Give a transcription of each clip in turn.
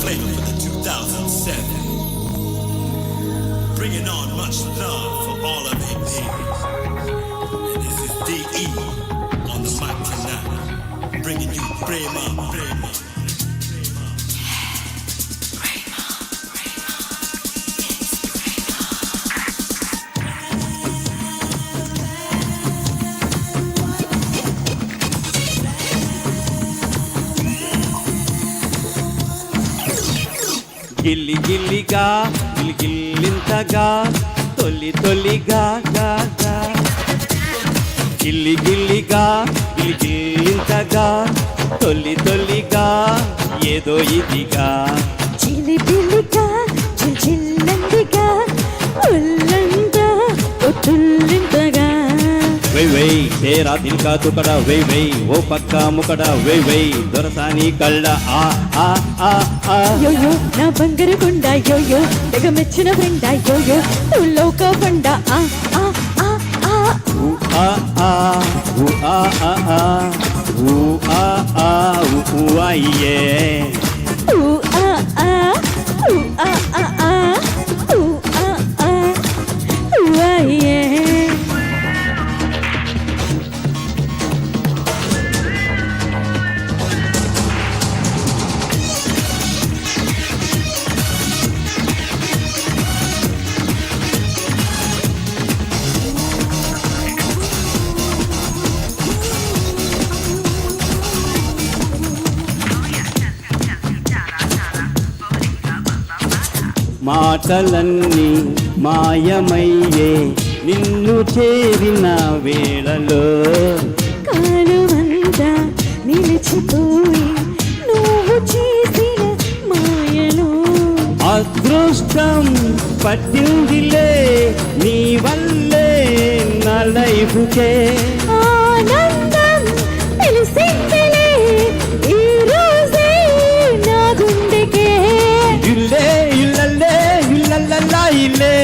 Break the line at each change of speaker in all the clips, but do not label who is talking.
flavor for the 2007. Bringing on much love for all of it. And this is D.E. on the mic tonight. Bringing you Prema, Prema.
గిల్లి గిల్లిగా గిల్లింతగా తొలి తొలిగా గా గా గిల్లి గిల్లిగా గిల్లింతగా తొలి తొలిగా ఏదో ఇదిగా
చిలి పిల్లిగా చిల్లందిగా ఉల్లంగా ఒట్టుల్లింతగా
వై వై తేరా దిల్ కా తుకడా వై వై ఓ పక్కా ముకడా వై వై దొరసాని కళ్ళ ఆ ఆ ఆ ఆ
యోయో నా బంగారు కొండ యోయో తెగ మెచ్చిన ఫ్రెండ్ యోయో లోక పండ ఆ ఆ ఆ ఆ
ఊ ఆ ఆ ఊ ఆ ఆ ఆ ఊ ఆ ఆ ఊ అయ్యే
ఊ ఆ ఆ ఊ ఆ ఆ ఆ ఊ ఆ ఆ వాయే
మాటలన్నీ మాయమయ్యే నిన్ను చేరిన వేళలో
కాలమంతా నిలిచిపోయి నువ్వు చేసిన మాయలో
అదృష్టం పట్టిందిలే నీ వల్లే నా లైఫ్కే
ఆనందం తెలిసిందిలే ఈ రోజే నా గుండెకే
ఇల్లే ఇల్లల్లే ఇల్లల్లల్లా ఇల్లే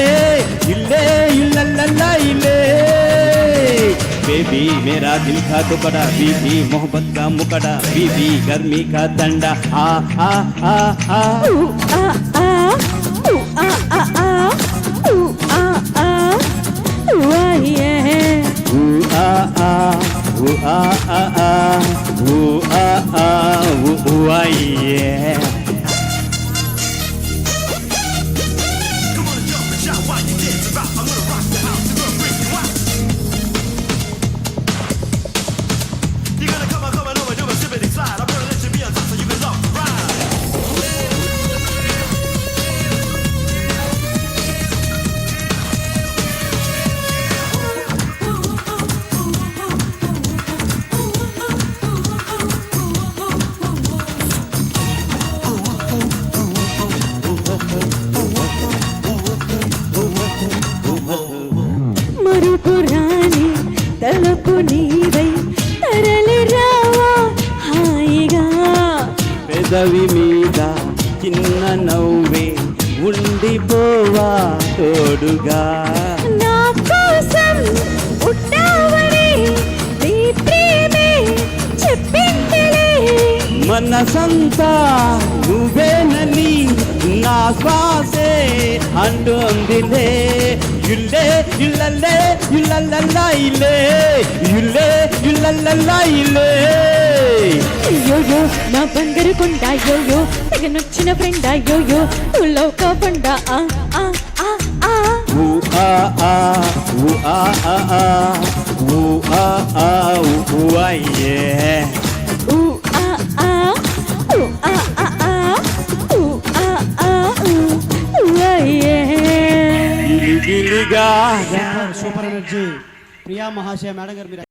ఇల్లే ఇల్లల్లల్లా ఇల్లే बेबी मेरा दिल का टुकड़ा बीबी मोहब्बत का मुकड़ा बीबी गर्मी का डंडा आ आ आ आ
ఊ ఆ ఆ ఊ ఆ ఆ ఆ ఊ ఆ ఆ వాయే
ఊ ఆ ఆ ఊ ఆ ఆ ఆ ఊ ఆ ఆ ఊ అయ్యే
Come on and jump and shout while you dance about. I'm gonna rock the house, I'm gonna bring you out. You're gonna come on over, do a zippity slide. I'm gonna let you be on top so you can love the ride.
మరుపు రాని తలపు నీవై తరలి రావా హాయిగా
పెదవి మీద చిన్న నవ్వే ఉండిపోవా తోడుగా
నా కోసం పుట్టావని నీ ప్రేమే చెప్పిందిలే
మనసంతా నువ్వేనని నా శ్వాసే అంటోందిలే ఇల్లే ఇల్లల్లే ఇల్లల్లల్లా ఇల్లే ఇల్లే ఇల్లల్లల్లా ఇల్లే
యోయో నా బంగారు కొండ యోయో తెగ నచ్చిన ఫ్రెండ్ యోయో లోక పండ ఆ ఆ ఆ ఆ
ఊ ఆ ఆ ఊ ఆ ఆ ఆ ఊ ఆ ఆ ఊ అయ్యే
ఊ ఆ ఆ ఊ ఆ ఆ ఆ ఊ ఆ ఆ వాయే
గిలిగిలిగా
సూపర్ ఎనర్జీ ప్రియా మహాశయ మేడం గారు మీరు